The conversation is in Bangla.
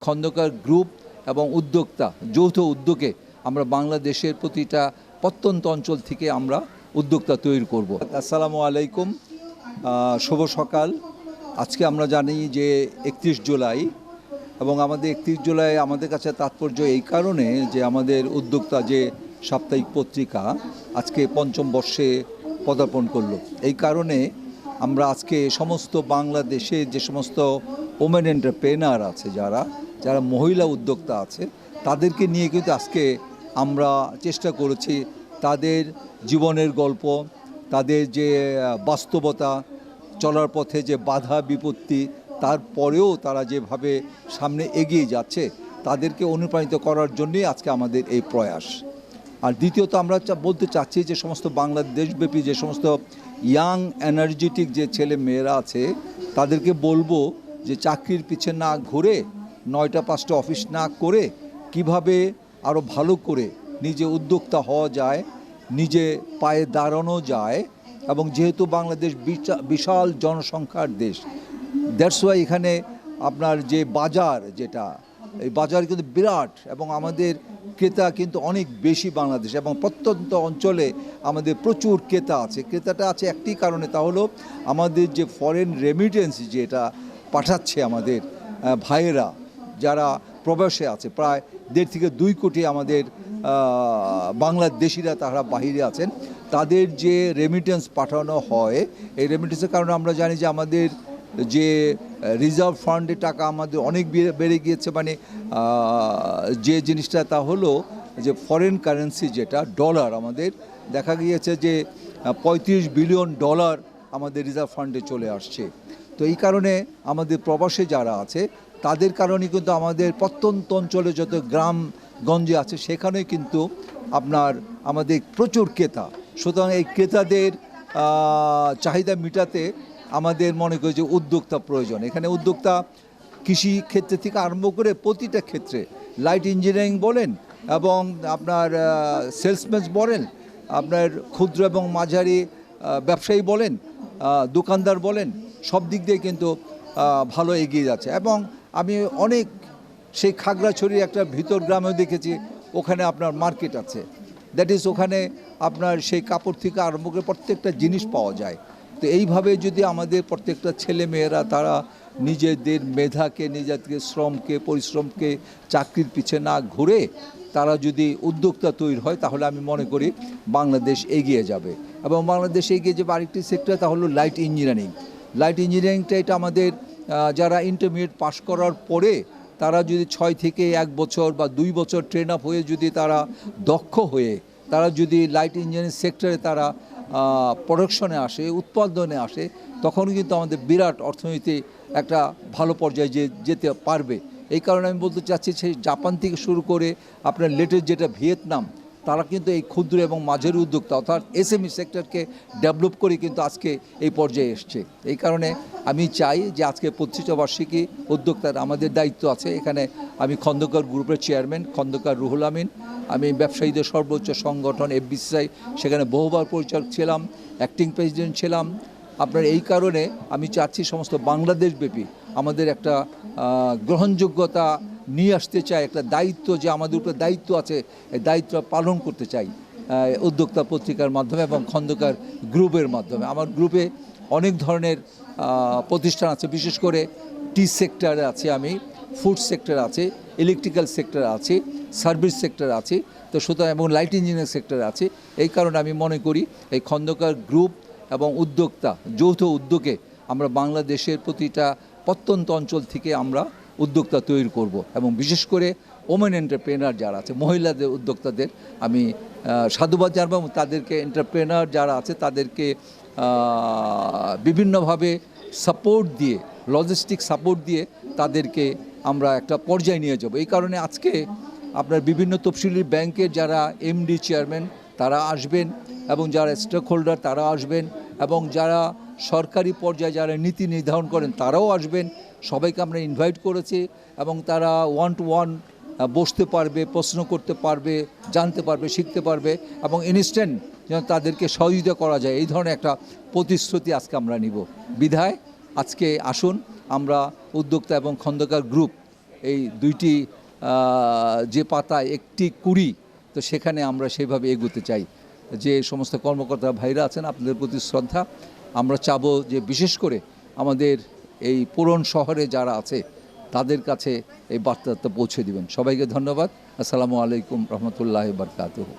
খন্দকার গ্রুপ এবং উদ্যোক্তা যৌথ উদ্যোগে আমরা বাংলাদেশের প্রতিটা প্রত্যন্ত অঞ্চল থেকে আমরা উদ্যোক্তা তৈরি করব। আসসালামু আলাইকুম, শুভ সকাল। আজকে আমরা জানি যে 31 জুলাই এবং আমাদের 31 জুলাই আমাদের কাছে তাৎপর্য এই কারণে যে আমাদের উদ্যোক্তা যে সাপ্তাহিক পত্রিকা আজকে ৫ম বর্ষে পদার্পণ করলো। এই কারণে আমরা আজকে সমস্ত বাংলাদেশে যে সমস্ত ওমেন এন্টারপ্রেনার আছে, যারা মহিলা উদ্যোক্তা আছে, তাদেরকে নিয়ে কিন্তু আজকে আমরা চেষ্টা করেছি তাদের জীবনের গল্প, তাদের যে বাস্তবতা, চলার পথে যে বাধা বিপত্তি, তারপরেও তারা যেভাবে সামনে এগিয়ে যাচ্ছে তাদেরকে অনুপ্রাণিত করার জন্যই আজকে আমাদের এই প্রয়াস। আর দ্বিতীয়ত আমরা বলতে চাচ্ছি যে সমস্ত বাংলাদেশব্যাপী যে সমস্ত ইয়াং এনার্জেটিক যে ছেলে মেয়েরা আছে তাদেরকে বলবো যে চাকরির পিছে না ঘুরে, 9টা 5টা অফিস না করে কিভাবে আরও ভালো করে নিজে উদ্যোক্তা হওয়া যায়, নিজে পায়ে দাঁড়ানো যায়। এবং যেহেতু বাংলাদেশ বিশাল জনসংখ্যার দেশ, দ্যাটস ওয়াই এখানে আপনার যে বাজার, এই বাজার কিন্তু বিরাট এবং আমাদের ক্রেতা কিন্তু অনেক বেশি বাংলাদেশ এবং প্রত্যন্ত অঞ্চলে আমাদের প্রচুর ক্রেতা আছে। ক্রেতাটা আছে একটি কারণে, তা হলো আমাদের যে ফরেন রেমিটেন্স যেটা পাঠাচ্ছে আমাদের ভাইয়েরা যারা প্রবাসে আছে, প্রায় 1.5 থেকে 2 কোটি আমাদের বাংলাদেশিরা তারা বাহিরে আছেন, তাদের যে রেমিটেন্স পাঠানো হয়, এই রেমিটেন্সের কারণে আমরা জানি যে আমাদের যে রিজার্ভ ফান্ডে টাকা আমাদের অনেক বেড়ে গিয়েছে। মানে যে জিনিসটা তা হলো যে ফরেন কারেন্সি যেটা ডলার, আমাদের দেখা গিয়েছে যে $35 বিলিয়ন আমাদের রিজার্ভ ফান্ডে চলে আসছে। তো এই কারণে আমাদের প্রবাসে যারা আছে তাদের কারণে কিন্তু আমাদের প্রত্যন্ত অঞ্চলে যত গ্রামগঞ্জে আছে সেখানে কিন্তু আমাদের প্রচুর ক্রেতা। সুতরাং এই ক্রেতাদের চাহিদা মেটাতে আমাদের মনে করি যে উদ্যোক্তা প্রয়োজন। এখানে উদ্যোক্তা কৃষি ক্ষেত্রে থেকে আরম্ভ করে প্রতিটা ক্ষেত্রে, লাইট ইঞ্জিনিয়ারিং বলেন এবং আপনার সেলসম্যান বলেন, আপনার ক্ষুদ্র এবং মাঝারি ব্যবসায়ী বলেন, দোকানদার বলেন, সব দিক দিয়ে কিন্তু ভালো এগিয়ে যাচ্ছে। এবং আমি অনেক সেই খাগড়াছড়ির একটা ভিতর গ্রামেও দেখেছি, ওখানে আপনার মার্কেট আছে, দ্যাট ইজ ওখানে আপনার সেই কাপড় থেকে আরম্ভ করে প্রত্যেকটা জিনিস পাওয়া যায়। তো এইভাবে যদি আমাদের প্রত্যেকটা ছেলে মেয়েরা তারা নিজেদের মেধাকে, নিজেদের শ্রমকে, পরিশ্রমকে চাকরির পিছে না ঘুরে তারা যদি উদ্যোক্তা তৈরি হয়, তাহলে আমি মনে করি বাংলাদেশ এগিয়ে যাবে। এবং বাংলাদেশ এগিয়ে যাবে আরেকটি সেক্টর, তা হলো লাইট ইঞ্জিনিয়ারিং। লাইট ইঞ্জিনিয়ারিংটা এটা আমাদের যারা ইন্টারমিডিয়েট পাশ করার পরে তারা যদি 6 থেকে 1 বছর বা 2 বছর ট্রেন আপ হয়ে যদি তারা দক্ষ হয়ে তারা যদি লাইট ইঞ্জিনিয়ারিং সেক্টরে তারা প্রোডাকশনে আসে, উৎপাদনে আসে, তখন কিন্তু আমাদের বিরাট অর্থনীতি একটা ভালো পর্যায়ে যেতে পারবে। এই কারণে আমি বলতে চাচ্ছি সেই জাপান থেকে শুরু করে আপনার লেটেস্ট যেটা ভিয়েতনাম, তারা কিন্তু এই ক্ষুদ্র এবং মাঝারি উদ্যোক্তা অর্থাৎ এসএমই সেক্টরকে ডেভেলপ করে কিন্তু আজকে এই পর্যায়ে এসছে। এই কারণে আমি চাই যে আজকে 25 বার্ষিকী উদ্যোক্তার আমাদের দায়িত্ব আছে। এখানে আমি খন্দকার গ্রুপের চেয়ারম্যান খন্দকার রুহুল আমিন, আমি ব্যবসায়ীদের সর্বোচ্চ সংগঠন এফবিসিআই সেখানে বহুবার পরিচালক ছিলাম, অ্যাক্টিং প্রেসিডেন্ট ছিলাম। আপনার এই কারণে আমি চাচ্ছি সমস্ত বাংলাদেশব্যাপী আমাদের একটা গ্রহণযোগ্যতা নিয়ে আসতে চাই, একটা দায়িত্ব যে আমাদের উপরে দায়িত্ব আছে, এই দায়িত্ব পালন করতে চাই উদ্যোক্তা পত্রিকার মাধ্যমে এবং খন্দকার গ্রুপের মাধ্যমে। আমার গ্রুপে অনেক ধরনের প্রতিষ্ঠান আছে, বিশেষ করে টি সেক্টরে আছে, আমি ফুড সেক্টর আছে, ইলেকট্রিক্যাল সেক্টর আছে, সার্ভিস সেক্টর আছে, তো সুতরাং এবং লাইট ইঞ্জিনিয়ারিং সেক্টর আছে। এই কারণে আমি মনে করি এই খন্দকার গ্রুপ এবং উদ্যোক্তা যৌথ উদ্যোগে আমরা বাংলাদেশের প্রতিটা প্রত্যন্ত অঞ্চল থেকে আমরা উদ্যোক্তা তৈরি করব। এবং বিশেষ করে ওমেন এন্টারপ্রেনার যারা আছে, মহিলাদের উদ্যোক্তাদের আমি সাধুবাদ জানাবো এবং তাদেরকে এন্টারপ্রেনার যারা আছে তাদেরকে বিভিন্নভাবে সাপোর্ট দিয়ে, লজিস্টিক সাপোর্ট দিয়ে তাদেরকে আমরা একটা পর্যায়ে নিয়ে যাব। এই কারণে আজকে আপনার বিভিন্ন তফসিলি ব্যাংকের যারা এমডি চেয়ারম্যান তারা আসবেন এবং যারা স্টেক হোল্ডার তারা আসবেন এবং যারা সরকারি পর্যায়ে যারা নীতি নির্ধারণ করেন তারাও আসবেন। সবাইকে আমরা ইনভাইট করেছি এবং তারা 1 to 1 বসতে পারবে, প্রশ্ন করতে পারবে, জানতে পারবে, শিখতে পারবে এবং ইনস্ট্যান্ট যেন তাদেরকে সহযোগিতা করা যায়, এই ধরনের একটা প্রতিশ্রুতি আজকে আমরা নিব। বিধায় আজকে আসুন আমরা উদ্যোক্তা এবং খন্দকার গ্রুপ এই দুইটি যে পাতা একটি কুড়ি, তো সেখানে আমরা সেইভাবে এগোতে চাই। যে সমস্ত কর্মকর্তা ভাইরা আছেন, আপনাদের প্রতি শ্রদ্ধা। আমরা চাবো যে বিশেষ করে আমাদের এই পুরন শহরে যারা আছে তাদের কাছে এই বার্তাটা পৌঁছে দিবেন। সবাইকে ধন্যবাদ। আসসালামু আলাইকুম রহমতুল্লাহি ওয়া বারাকাতুহু।